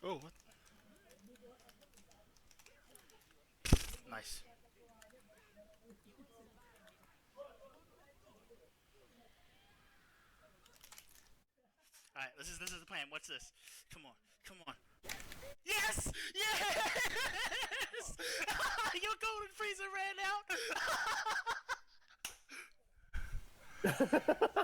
Oh, what? Nice. All right, this is the plan. What's this? Come on, come on. Yes! Yes! Your golden freezer ran out.